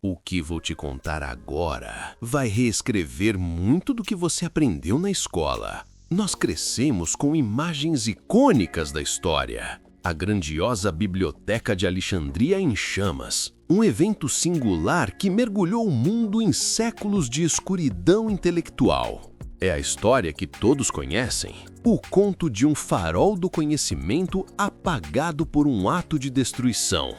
O que vou te contar agora vai reescrever muito do que você aprendeu na escola. Nós crescemos com imagens icônicas da história. A grandiosa Biblioteca de Alexandria em chamas. Um evento singular que mergulhou o mundo em séculos de escuridão intelectual. É a história que todos conhecem. O conto de um farol do conhecimento apagado por um ato de destruição.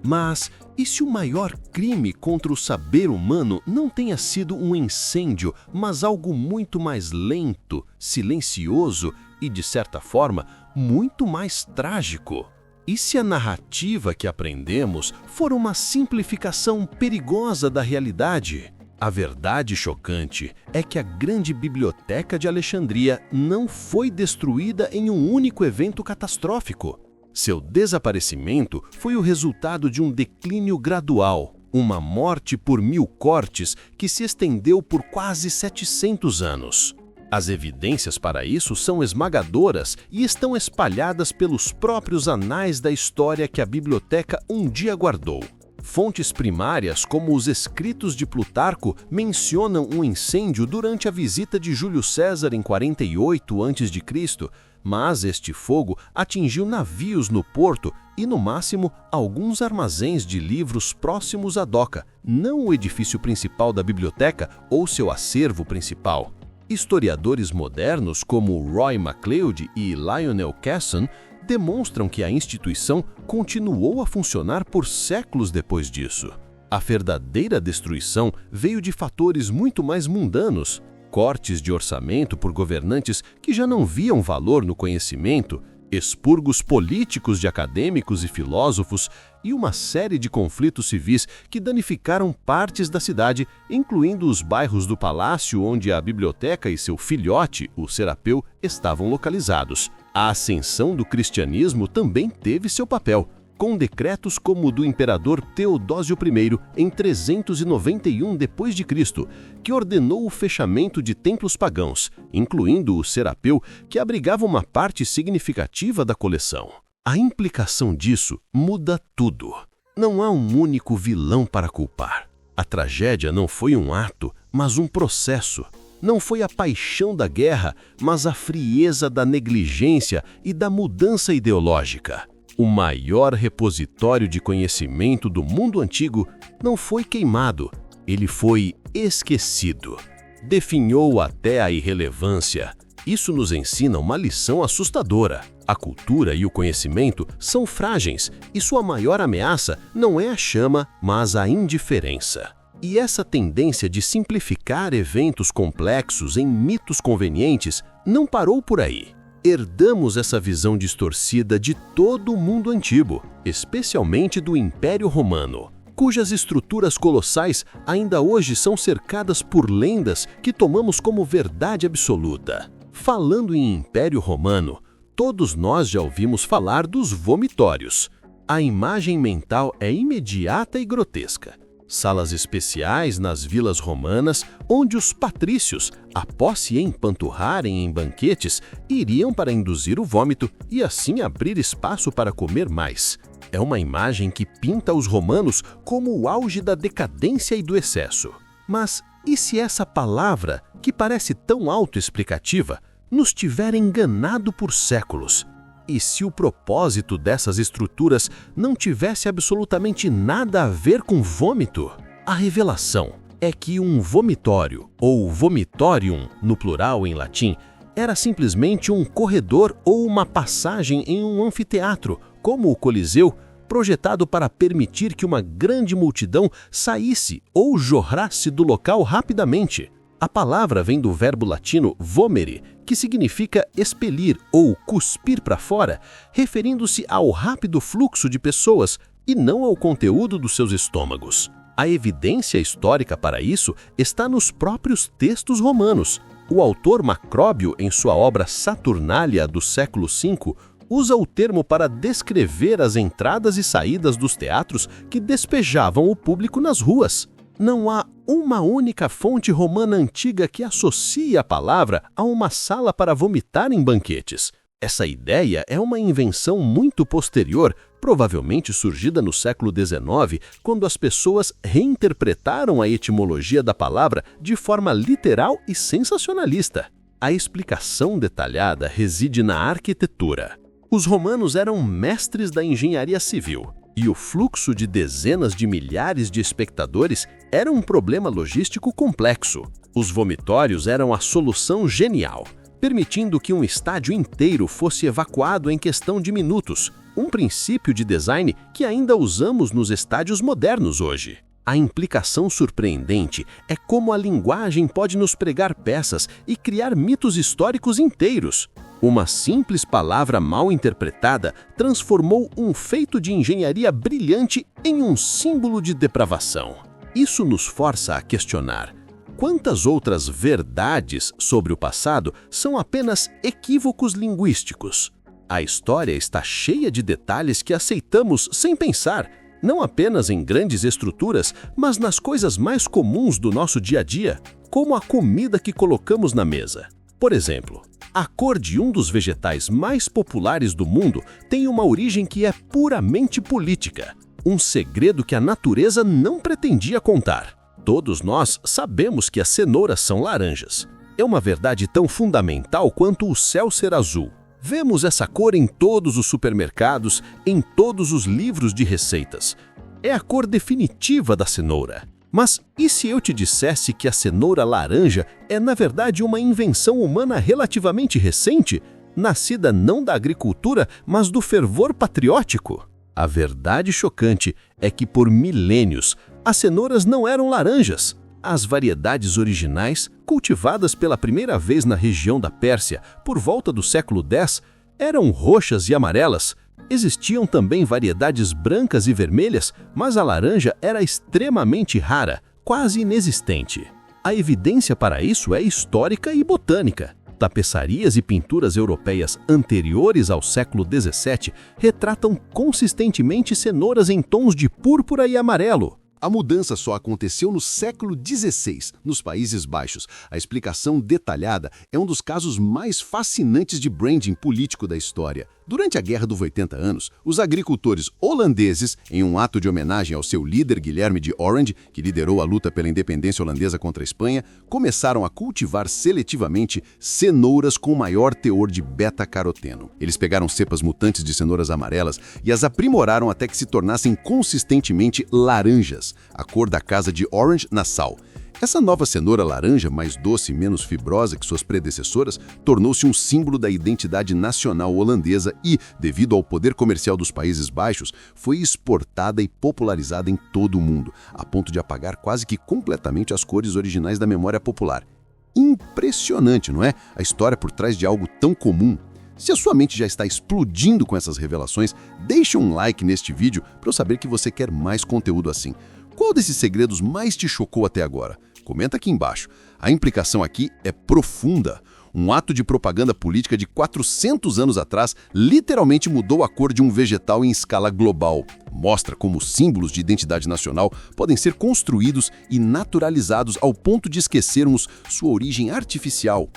Mas e se o maior crime contra o saber humano não tenha sido um incêndio, mas algo muito mais lento, silencioso e, de certa forma, muito mais trágico? E se a narrativa que aprendemos for uma simplificação perigosa da realidade? A verdade chocante é que a grande biblioteca de Alexandria não foi destruída em um único evento catastrófico. Seu desaparecimento foi o resultado de um declínio gradual, uma morte por 1000 cortes que se estendeu por quase 700 anos. As evidências para isso são esmagadoras e estão espalhadas pelos próprios anais da história que a biblioteca um dia guardou. Fontes primárias, como os escritos de Plutarco, mencionam um incêndio durante a visita de Júlio César em 48 a.C., mas este fogo atingiu navios no porto e, no máximo, alguns armazéns de livros próximos à doca, não o edifício principal da biblioteca ou seu acervo principal. Historiadores modernos como Roy MacLeod e Lionel Casson demonstram que a instituição continuou a funcionar por séculos depois disso. A verdadeira destruição veio de fatores muito mais mundanos, cortes de orçamento por governantes que já não viam valor no conhecimento, expurgos políticos de acadêmicos e filósofos e uma série de conflitos civis que danificaram partes da cidade, incluindo os bairros do palácio onde a biblioteca e seu filhote, o Serapeu, estavam localizados. A ascensão do cristianismo também teve seu papel, com decretos como o do imperador Teodósio I em 391 d.C., que ordenou o fechamento de templos pagãos, incluindo o Serapeu, que abrigava uma parte significativa da coleção. A implicação disso muda tudo. Não há um único vilão para culpar. A tragédia não foi um ato, mas um processo. Não foi a paixão da guerra, mas a frieza da negligência e da mudança ideológica. O maior repositório de conhecimento do mundo antigo não foi queimado, ele foi esquecido. Definhou até a irrelevância. Isso nos ensina uma lição assustadora. A cultura e o conhecimento são frágeis e sua maior ameaça não é a chama, mas a indiferença. E essa tendência de simplificar eventos complexos em mitos convenientes não parou por aí. Herdamos essa visão distorcida de todo o mundo antigo, especialmente do Império Romano, cujas estruturas colossais ainda hoje são cercadas por lendas que tomamos como verdade absoluta. Falando em Império Romano, todos nós já ouvimos falar dos vomitórios. A imagem mental é imediata e grotesca. Salas especiais nas vilas romanas, onde os patrícios, após se empanturrarem em banquetes, iriam para induzir o vômito e assim abrir espaço para comer mais. É uma imagem que pinta os romanos como o auge da decadência e do excesso. Mas e se essa palavra, que parece tão autoexplicativa, nos tiver enganado por séculos? E se o propósito dessas estruturas não tivesse absolutamente nada a ver com vômito? A revelação é que um vomitório, ou vomitorium no plural em latim, era simplesmente um corredor ou uma passagem em um anfiteatro, como o Coliseu, projetado para permitir que uma grande multidão saísse ou jorrasse do local rapidamente. A palavra vem do verbo latino vomere, que significa expelir ou cuspir para fora, referindo-se ao rápido fluxo de pessoas e não ao conteúdo dos seus estômagos. A evidência histórica para isso está nos próprios textos romanos. O autor Macróbio, em sua obra Saturnália do século V, usa o termo para descrever as entradas e saídas dos teatros que despejavam o público nas ruas. Não há uma única fonte romana antiga que associe a palavra a uma sala para vomitar em banquetes. Essa ideia é uma invenção muito posterior, provavelmente surgida no século XIX, quando as pessoas reinterpretaram a etimologia da palavra de forma literal e sensacionalista. A explicação detalhada reside na arquitetura. Os romanos eram mestres da engenharia civil, e o fluxo de dezenas de milhares de espectadores era um problema logístico complexo. Os vomitórios eram a solução genial, permitindo que um estádio inteiro fosse evacuado em questão de minutos, um princípio de design que ainda usamos nos estádios modernos hoje. A implicação surpreendente é como a linguagem pode nos pregar peças e criar mitos históricos inteiros. Uma simples palavra mal interpretada transformou um feito de engenharia brilhante em um símbolo de depravação. Isso nos força a questionar: quantas outras verdades sobre o passado são apenas equívocos linguísticos? A história está cheia de detalhes que aceitamos sem pensar, não apenas em grandes estruturas, mas nas coisas mais comuns do nosso dia a dia, como a comida que colocamos na mesa. Por exemplo, a cor de um dos vegetais mais populares do mundo tem uma origem que é puramente política, um segredo que a natureza não pretendia contar. Todos nós sabemos que as cenouras são laranjas. É uma verdade tão fundamental quanto o céu ser azul. Vemos essa cor em todos os supermercados, em todos os livros de receitas. É a cor definitiva da cenoura. Mas e se eu te dissesse que a cenoura laranja é, na verdade, uma invenção humana relativamente recente, nascida não da agricultura, mas do fervor patriótico? A verdade chocante é que, por milênios, as cenouras não eram laranjas. As variedades originais, cultivadas pela primeira vez na região da Pérsia por volta do século X, eram roxas e amarelas. Existiam também variedades brancas e vermelhas, mas a laranja era extremamente rara, quase inexistente. A evidência para isso é histórica e botânica. Tapeçarias e pinturas europeias anteriores ao século XVII retratam consistentemente cenouras em tons de púrpura e amarelo. A mudança só aconteceu no século XVI, nos Países Baixos. A explicação detalhada é um dos casos mais fascinantes de branding político da história. Durante a Guerra dos 80 anos, os agricultores holandeses, em um ato de homenagem ao seu líder Guilherme de Orange, que liderou a luta pela independência holandesa contra a Espanha, começaram a cultivar seletivamente cenouras com maior teor de beta-caroteno. Eles pegaram cepas mutantes de cenouras amarelas e as aprimoraram até que se tornassem consistentemente laranjas, a cor da casa de Orange-Nassau. Essa nova cenoura laranja, mais doce e menos fibrosa que suas predecessoras, tornou-se um símbolo da identidade nacional holandesa e, devido ao poder comercial dos Países Baixos, foi exportada e popularizada em todo o mundo, a ponto de apagar quase que completamente as cores originais da memória popular. Impressionante, não é? A história por trás de algo tão comum. Se a sua mente já está explodindo com essas revelações, deixe um like neste vídeo para eu saber que você quer mais conteúdo assim. Qual desses segredos mais te chocou até agora? Comenta aqui embaixo. A implicação aqui é profunda. Um ato de propaganda política de 400 anos atrás literalmente mudou a cor de um vegetal em escala global. Mostra como símbolos de identidade nacional podem ser construídos e naturalizados ao ponto de esquecermos sua origem artificial.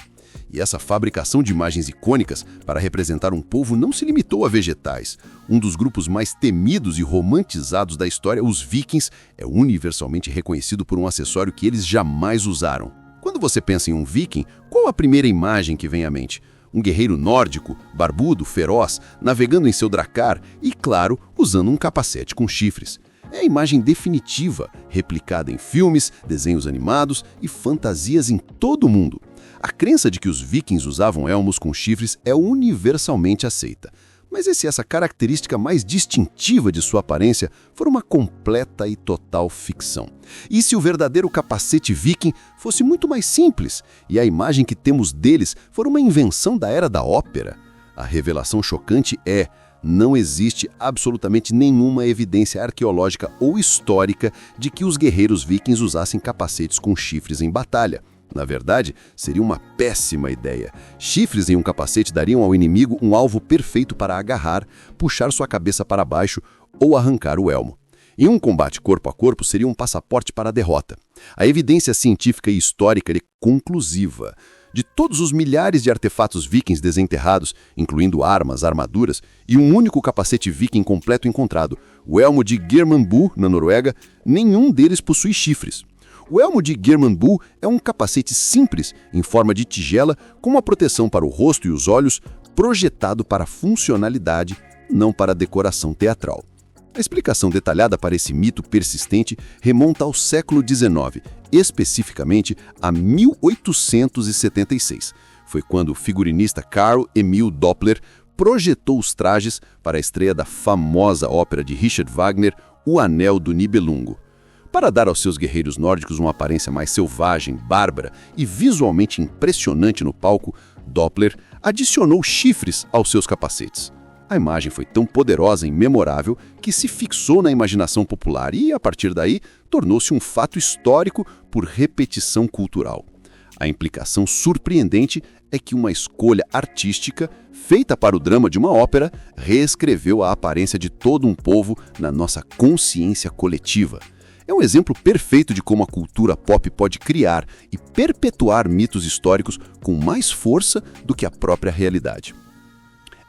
E essa fabricação de imagens icônicas para representar um povo não se limitou a vegetais. Um dos grupos mais temidos e romantizados da história, os vikings, é universalmente reconhecido por um acessório que eles jamais usaram. Quando você pensa em um viking, qual a primeira imagem que vem à mente? Um guerreiro nórdico, barbudo, feroz, navegando em seu dracar e, claro, usando um capacete com chifres. É a imagem definitiva, replicada em filmes, desenhos animados e fantasias em todo o mundo. A crença de que os vikings usavam elmos com chifres é universalmente aceita. Mas e se essa característica mais distintiva de sua aparência for uma completa e total ficção? E se o verdadeiro capacete viking fosse muito mais simples e a imagem que temos deles for uma invenção da era da ópera? A revelação chocante é: não existe absolutamente nenhuma evidência arqueológica ou histórica de que os guerreiros vikings usassem capacetes com chifres em batalha. Na verdade, seria uma péssima ideia. Chifres em um capacete dariam ao inimigo um alvo perfeito para agarrar, puxar sua cabeça para baixo ou arrancar o elmo. Em um combate corpo a corpo, seria um passaporte para a derrota. A evidência científica e histórica é conclusiva. De todos os milhares de artefatos vikings desenterrados, incluindo armas, armaduras e um único capacete viking completo encontrado, o elmo de Geirmanbu, na Noruega, nenhum deles possui chifres. O elmo de Geirmanbu é um capacete simples, em forma de tigela, com uma proteção para o rosto e os olhos, projetado para funcionalidade, não para decoração teatral. A explicação detalhada para esse mito persistente remonta ao século XIX, especificamente a 1876. Foi quando o figurinista Carl Emil Doppler projetou os trajes para a estreia da famosa ópera de Richard Wagner, O Anel do Nibelungo. Para dar aos seus guerreiros nórdicos uma aparência mais selvagem, bárbara e visualmente impressionante no palco, Doppler adicionou chifres aos seus capacetes. A imagem foi tão poderosa e memorável que se fixou na imaginação popular e, a partir daí, tornou-se um fato histórico por repetição cultural. A implicação surpreendente é que uma escolha artística, feita para o drama de uma ópera, reescreveu a aparência de todo um povo na nossa consciência coletiva. É um exemplo perfeito de como a cultura pop pode criar e perpetuar mitos históricos com mais força do que a própria realidade.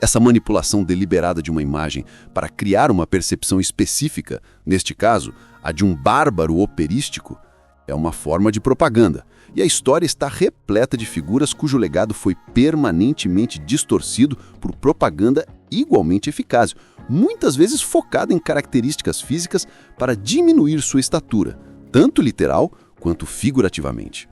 Essa manipulação deliberada de uma imagem para criar uma percepção específica, neste caso, a de um bárbaro operístico, é uma forma de propaganda. E a história está repleta de figuras cujo legado foi permanentemente distorcido por propaganda igualmente eficaz, muitas vezes focada em características físicas para diminuir sua estatura, tanto literal quanto figurativamente.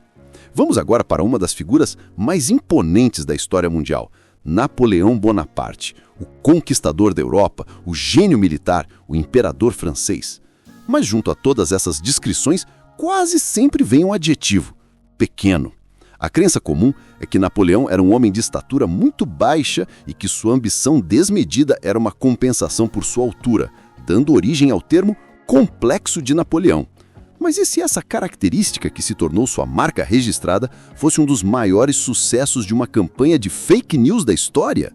Vamos agora para uma das figuras mais imponentes da história mundial, Napoleão Bonaparte, o conquistador da Europa, o gênio militar, o imperador francês. Mas junto a todas essas descrições, quase sempre vem um adjetivo: pequeno. A crença comum é que Napoleão era um homem de estatura muito baixa e que sua ambição desmedida era uma compensação por sua altura, dando origem ao termo complexo de Napoleão. Mas e se essa característica que se tornou sua marca registrada fosse um dos maiores sucessos de uma campanha de fake news da história?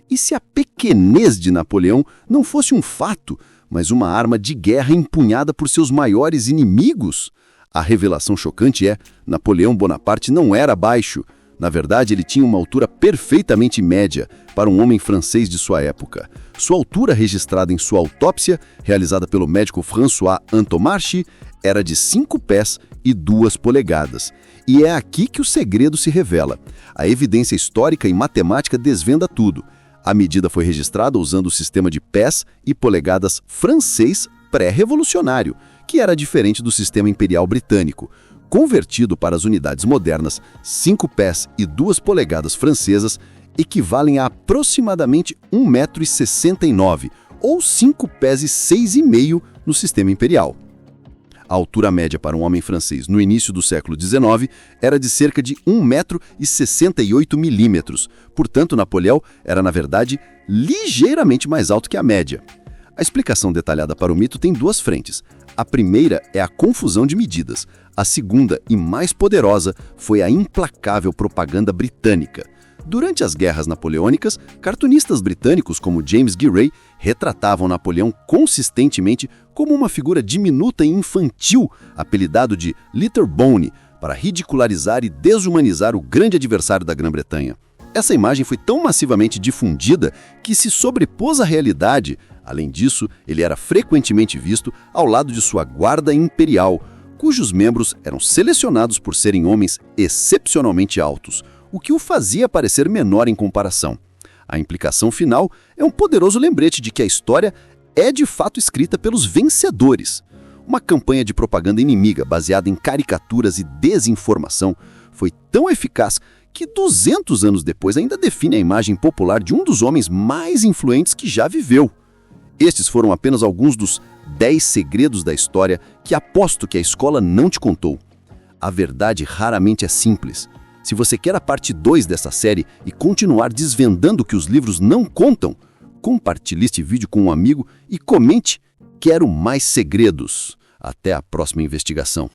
E se a pequenez de Napoleão não fosse um fato, mas uma arma de guerra empunhada por seus maiores inimigos? A revelação chocante é: Napoleão Bonaparte não era baixo. Na verdade, ele tinha uma altura perfeitamente média para um homem francês de sua época. Sua altura registrada em sua autópsia, realizada pelo médico François Antomarchi, era de 5 pés e 2 polegadas. E é aqui que o segredo se revela. A evidência histórica e matemática desvenda tudo. A medida foi registrada usando o sistema de pés e polegadas francês pré-revolucionário, que era diferente do sistema imperial britânico. Convertido para as unidades modernas, 5 pés e 2 polegadas francesas equivalem a aproximadamente 1,69 m, ou 5 pés e 6,5 no sistema imperial. A altura média para um homem francês no início do século XIX era de cerca de 1,68 m. Portanto, Napoleão era, na verdade, ligeiramente mais alto que a média. A explicação detalhada para o mito tem duas frentes. A primeira é a confusão de medidas. A segunda, e mais poderosa, foi a implacável propaganda britânica. Durante as guerras napoleônicas, cartunistas britânicos como James Gillray retratavam Napoleão consistentemente como uma figura diminuta e infantil, apelidado de Little Bone, para ridicularizar e desumanizar o grande adversário da Grã-Bretanha. Essa imagem foi tão massivamente difundida que se sobrepôs à realidade. Além disso, ele era frequentemente visto ao lado de sua guarda imperial, cujos membros eram selecionados por serem homens excepcionalmente altos, o que o fazia parecer menor em comparação. A implicação final é um poderoso lembrete de que a história é de fato escrita pelos vencedores. Uma campanha de propaganda inimiga baseada em caricaturas e desinformação foi tão eficaz que 200 anos depois ainda define a imagem popular de um dos homens mais influentes que já viveu. Estes foram apenas alguns dos 10 segredos da história que aposto que a escola não te contou. A verdade raramente é simples. Se você quer a parte 2 dessa série e continuar desvendando o que os livros não contam, compartilhe este vídeo com um amigo e comente: quero mais segredos. Até a próxima investigação.